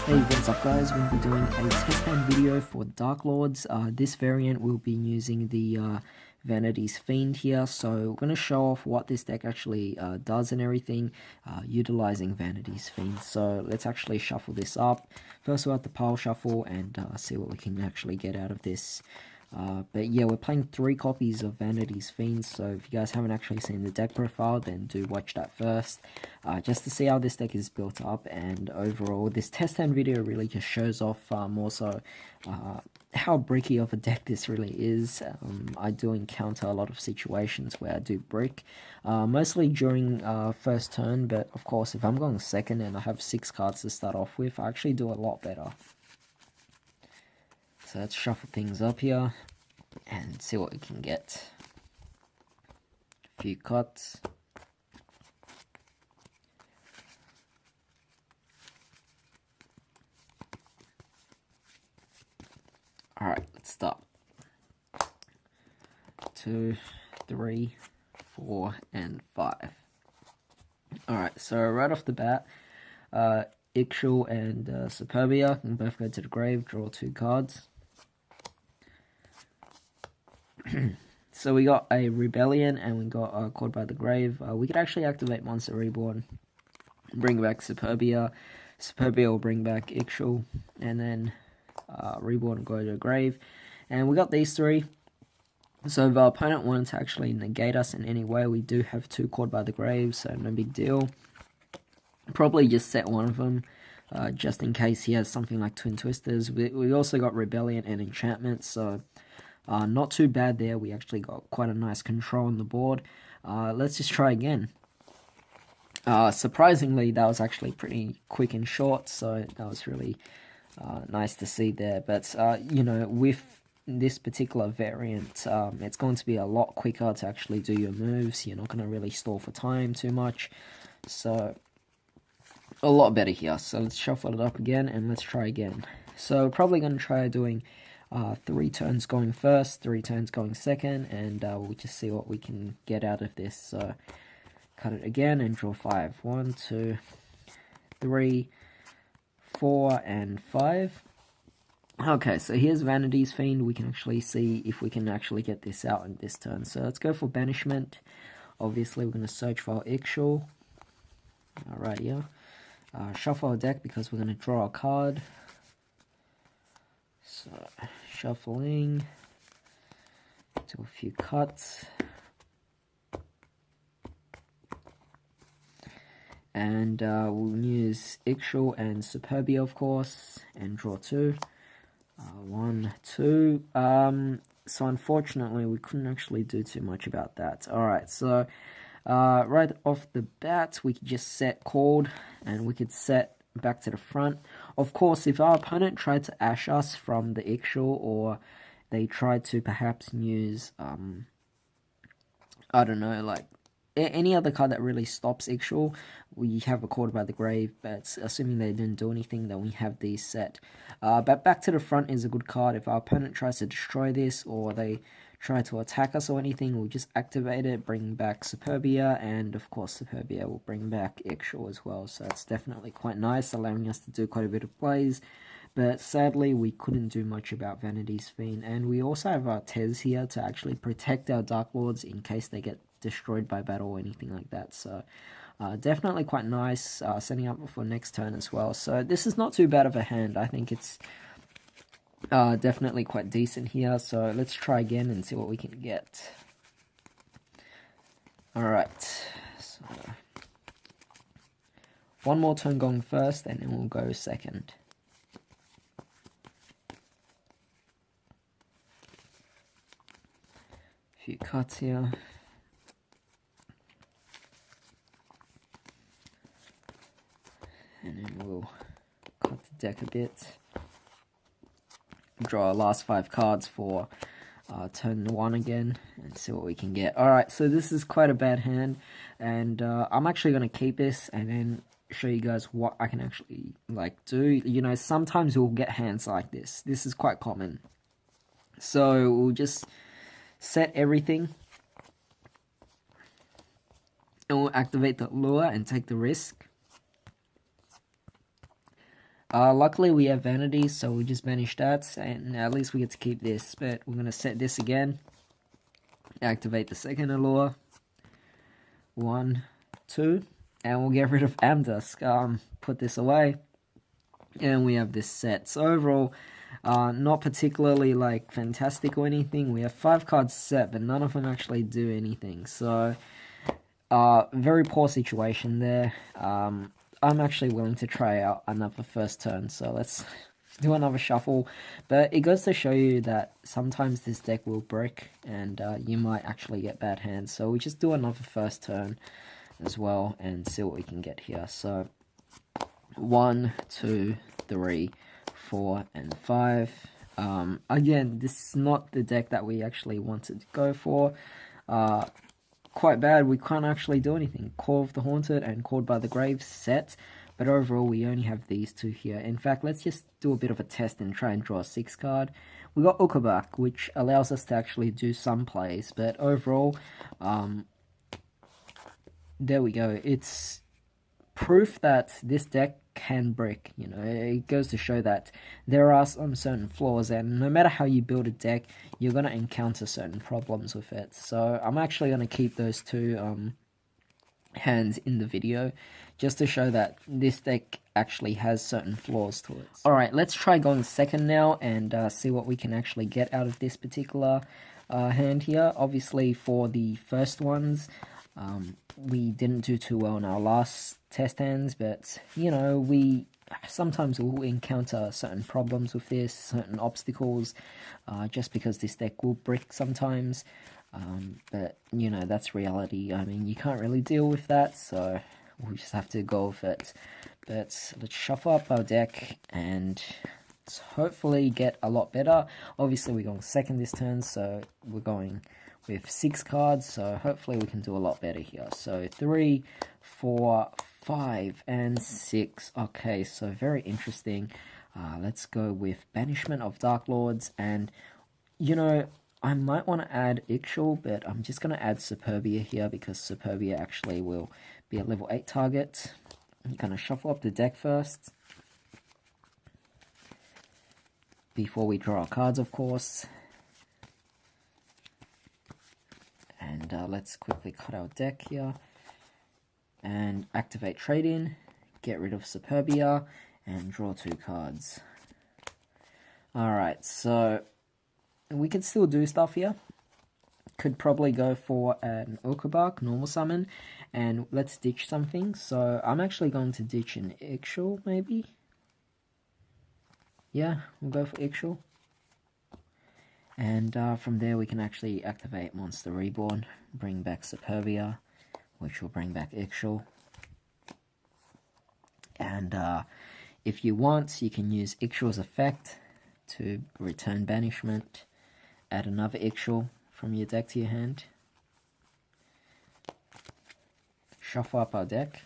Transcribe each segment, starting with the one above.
Hey, what's up guys? We'll be doing a test hand video for Darklords. This variant will be using the Vanity's Fiend here, so we're going to show off what this deck actually does and everything, utilizing Vanity's Fiend. So let's actually shuffle this up. First we'll have to pile shuffle and see what we can actually get out of this. But yeah, we're playing 3 copies of Vanity's Fiend, so if you guys haven't actually seen the deck profile, then do watch that first, just to see how this deck is built up. And overall, this test hand video really just shows off more so how bricky of a deck this really is. I do encounter a lot of situations where I do brick, mostly during first turn, but of course if I'm going second and I have 6 cards to start off with, I actually do a lot better. So let's shuffle things up here and see what we can get. A few cuts. Alright, let's start. 2, 3, 4, and 5. Alright, so right off the bat, Yugioh and Superbia can both go to the grave, draw 2 cards. So we got a Rebellion and we got Caught by the Grave. We could actually activate Monster Reborn, bring back Superbia. Superbia will bring back Yugioh, and then Reborn will go to the grave. And we got these 3. So if our opponent wanted to actually negate us in any way, we do have 2 Caught by the Grave, so no big deal. Probably just set one of them, just in case he has something like Twin Twisters. We also got Rebellion and Enchantment, so not too bad there. We actually got quite a nice control on the board. Let's just try again. Surprisingly, that was actually pretty quick and short, so that was really nice to see there. But, you know, with this particular variant, it's going to be a lot quicker to actually do your moves. You're not going to really stall for time too much. So, a lot better here. So, let's shuffle it up again and let's try again. So, we're probably going to try doing 3 turns going first, 3 turns going second, and we'll just see what we can get out of this. So, cut it again and draw 5. 1, 2, 3, 4, and 5. Okay, so here's Vanity's Fiend. We can actually see if we can actually get this out in this turn. So let's go for Banishment. Obviously, we're going to search for Yugioh. Alright, yeah. Shuffle our deck because we're going to draw a card. So, shuffling. Do a few cuts. And we'll use Yugioh and Superbia, of course, and draw 2. 1, 2. So unfortunately, we couldn't actually do too much about that. Alright, so right off the bat, we could just set Called, and we could set back to the front. Of course, if our opponent tried to ash us from the Yugioh, or they tried to perhaps use, I don't know, like, any other card that really stops Yugioh, we have a Caught by the Grave, but assuming they didn't do anything, then we have these set. But back to the front is a good card. If our opponent tries to destroy this, or they try to attack us or anything, we'll just activate it, bring back Superbia, and of course Superbia will bring back Yugioh as well. So it's definitely quite nice, allowing us to do quite a bit of plays. But sadly, we couldn't do much about Vanity's Fiend. And we also have our Tez here to actually protect our Darklords in case they get destroyed by battle or anything like that. So definitely quite nice, setting up for next turn as well. So this is not too bad of a hand. I think it's definitely quite decent here. So let's try again and see what we can get. Alright, so one more turn going first and then we'll go second. Few cuts here. And then we'll cut the deck a bit. Draw our last 5 cards for turn 1 again and see what we can get. Alright, so this is quite a bad hand, and I'm actually going to keep this and then show you guys what I can actually like do. You know, sometimes we'll get hands like this. This is quite common. So we'll just set everything and we'll activate the lure and take the risk. Luckily we have Vanity, so we just banish that, and at least we get to keep this. But we're going to set this again. Activate the second allure. 1, 2. And we'll get rid of Amdusk. Put this away. And we have this set. So overall, not particularly like fantastic or anything. We have 5 cards set, but none of them actually do anything. So, very poor situation there. I'm actually willing to try out another first turn. So let's do another shuffle. But it goes to show you that sometimes this deck will brick, and you might actually get bad hands. So we just do another first turn as well and see what we can get here. So 1, 2, 3, 4, and 5. Again, this is not the deck that we actually wanted to go for. Quite bad. We can't actually do anything. Call of the Haunted and Called by the Grave set, but overall we only have these two here. In fact, let's just do a bit of a test and try and draw a 6 card. We got Ukabak, which allows us to actually do some plays, but overall, there we go. It's proof that this deck can brick. You know, it goes to show that there are some certain flaws, and no matter how you build a deck, you're going to encounter certain problems with it. So I'm actually going to keep those two hands in the video just to show that this deck actually has certain flaws to it. Alright, let's try going second now and see what we can actually get out of this particular hand here. Obviously for the first ones, we didn't do too well in our last test hands, but you know, we sometimes will encounter certain problems with this, certain obstacles, just because this deck will brick sometimes. But you know, that's reality. I mean, you can't really deal with that, so we just have to go with it. But let's shuffle up our deck and let's hopefully get a lot better. Obviously we're going second this turn, so we're going with 6 cards, so hopefully we can do a lot better here. So 3, 4, 5, and 6. Okay, so very interesting. Let's go with Banishment of Darklords, and you know, I might want to add Yugioh, but I'm just going to add Superbia here because Superbia actually will be a level 8 target. I'm going to shuffle up the deck first before we draw our cards, of course. And let's quickly cut our deck here and activate Trade-In, get rid of Superbia, and draw 2 cards. Alright, so we can still do stuff here. Could probably go for an Ukabak, normal summon, and let's ditch something. So I'm actually going to ditch an Yugioh, maybe? Yeah, we'll go for Yugioh. And from there we can actually activate Monster Reborn, bring back Superbia, which will bring back Yugioh. And if you want, you can use Yugioh's effect to return Banishment, add another Yugioh from your deck to your hand. Shuffle up our deck.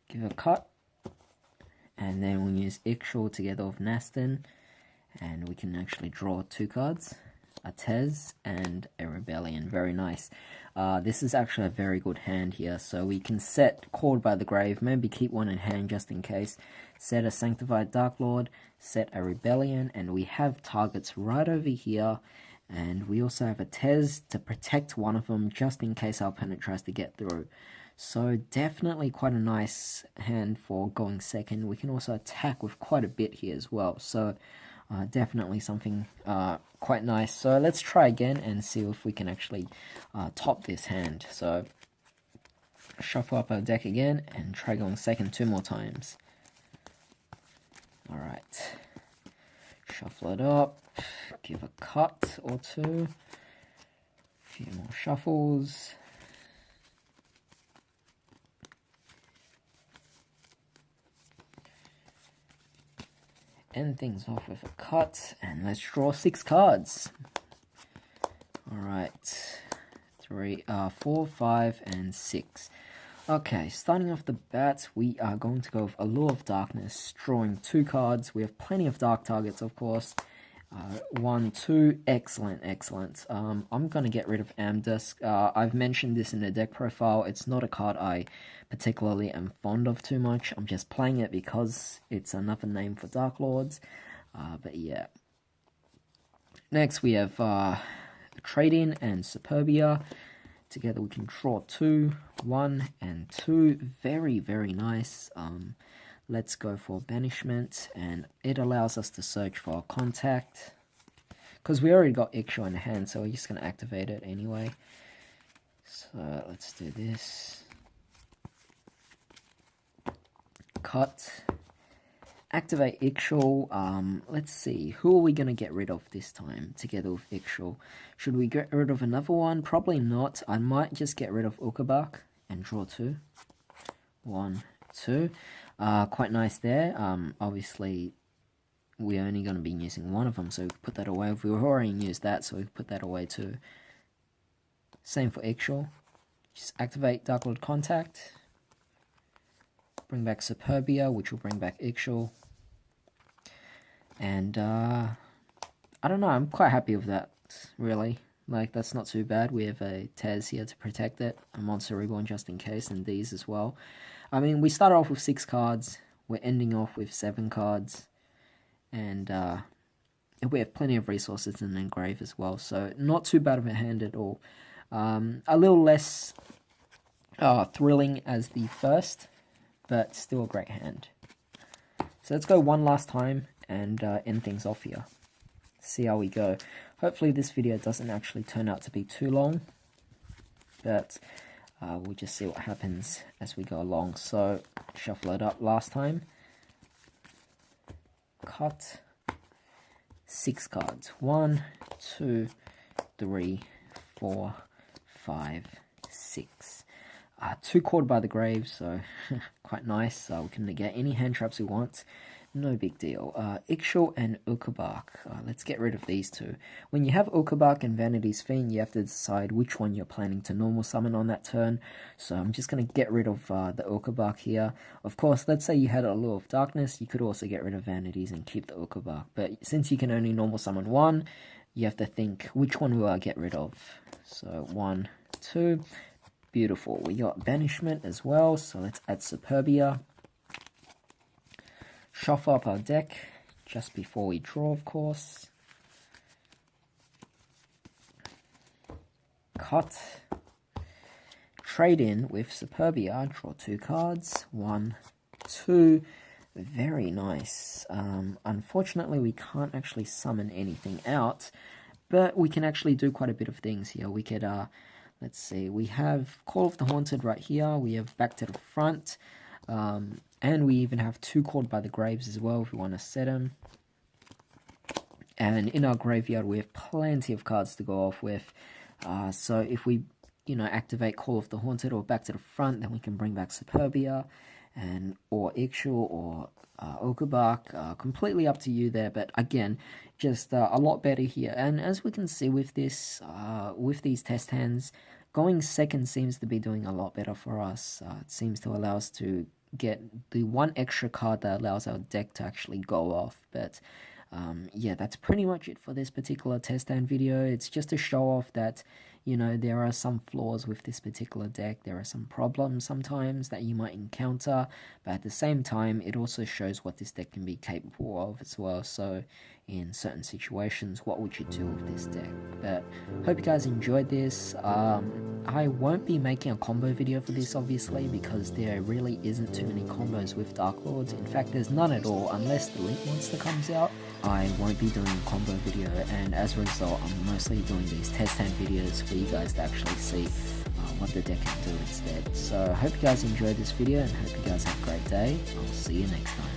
Give a cut, and then we'll use Yugioh together with Nastin, and we can actually draw 2 cards, a Tez and a Rebellion. Very nice. This is actually a very good hand here, so we can set Called by the Grave, maybe keep one in hand just in case, set a Sanctified Darklord, set a Rebellion, and we have targets right over here, and we also have a Tez to protect one of them just in case our opponent tries to get through. So definitely quite a nice hand for going second. We can also attack with quite a bit here as well. So definitely something quite nice. So let's try again and see if we can actually top this hand. So shuffle up our deck again and try going second 2 more times. Alright. Shuffle it up. Give a cut or 2. A few more shuffles. End things off with a cut, and let's draw 6 cards. Alright, 4, 5, and 6. Okay, starting off the bat, we are going to go with Allure of Darkness, drawing 2 cards. We have plenty of dark targets, of course. 1, 2, excellent, excellent. I'm going to get rid of Amdusk. I've mentioned this in the deck profile. It's not a card I particularly am fond of too much. I'm just playing it because it's another name for Darklords. But yeah. Next we have Trade-In and Superbia. Together we can draw 2, 1 and 2. Very, very nice. Let's go for Banishment, and it allows us to search for a contact. Because we already got Yugioh in hand, so we're just going to activate it anyway. So let's do this. Cut. Activate Yugioh. Let's see, who are we going to get rid of this time together with Yugioh? Should we get rid of another one? Probably not. I might just get rid of Ukabak and draw 2. 1, 2. Quite nice there. Obviously, we're only going to be using one of them, so we put that away. We've already used that, so we put that away too. Same for Yugioh. Just activate Darklord Contact. Bring back Superbia, which will bring back Yugioh. And, I don't know, I'm quite happy with that, really. Like, that's not too bad. We have a Tez here to protect it, a Monster Reborn just in case, and these as well. I mean, we started off with 6 cards, we're ending off with 7 cards, and we have plenty of resources in the engrave as well, so not too bad of a hand at all. A little less thrilling as the first, but still a great hand. So let's go one last time and end things off here. See how we go. Hopefully this video doesn't actually turn out to be too long, but we'll just see what happens as we go along. So, shuffle it up last time. Cut. 6 cards. 1, 2, 3, 4, 5, 6. 2 caught by the grave, so quite nice. We can negate any hand traps we want. No big deal. Yugioh and Ukabak. Let's get rid of these two. When you have Ukabak and Vanity's Fiend, you have to decide which one you're planning to normal summon on that turn. So I'm just going to get rid of the Ukabak here. Of course, let's say you had a Allure of Darkness, you could also get rid of Vanities and keep the Ukabak. But since you can only normal summon one, you have to think, which one will I get rid of? So 1, 2. Beautiful. We got Banishment as well, so let's add Superbia. Shuffle up our deck just before we draw, of course. Cut. Trade in with Superbia. Draw 2 cards. 1, 2. Very nice. Unfortunately, we can't actually summon anything out, but we can actually do quite a bit of things here. We could, let's see, we have Call of the Haunted right here. We have Back to the Front. And we even have 2 Called by the Graves as well if we want to set them. And in our graveyard we have plenty of cards to go off with. So if we, activate Call of the Haunted or Back to the Front, then we can bring back Superbia and or Yugioh or Ukabak. Completely up to you there, but again, just a lot better here. And as we can see with this, with these test hands, going second seems to be doing a lot better for us. It seems to allow us to get the 1 extra card that allows our deck to actually go off. But yeah, that's pretty much it for this particular test hand video. It's just to show off that, there are some flaws with this particular deck. There are some problems sometimes that you might encounter, but at the same time, it also shows what this deck can be capable of as well. So in certain situations, what would you do with this deck? But hope you guys enjoyed this. I won't be making a combo video for this, obviously, because there really isn't too many combos with Darklords. In fact, there's none at all unless the Link Monster comes out. I won't be doing a combo video, and as a result, I'm mostly doing these test hand videos for you guys to actually see what the deck can do instead. So I hope you guys enjoyed this video, and hope you guys have a great day. I'll see you next time.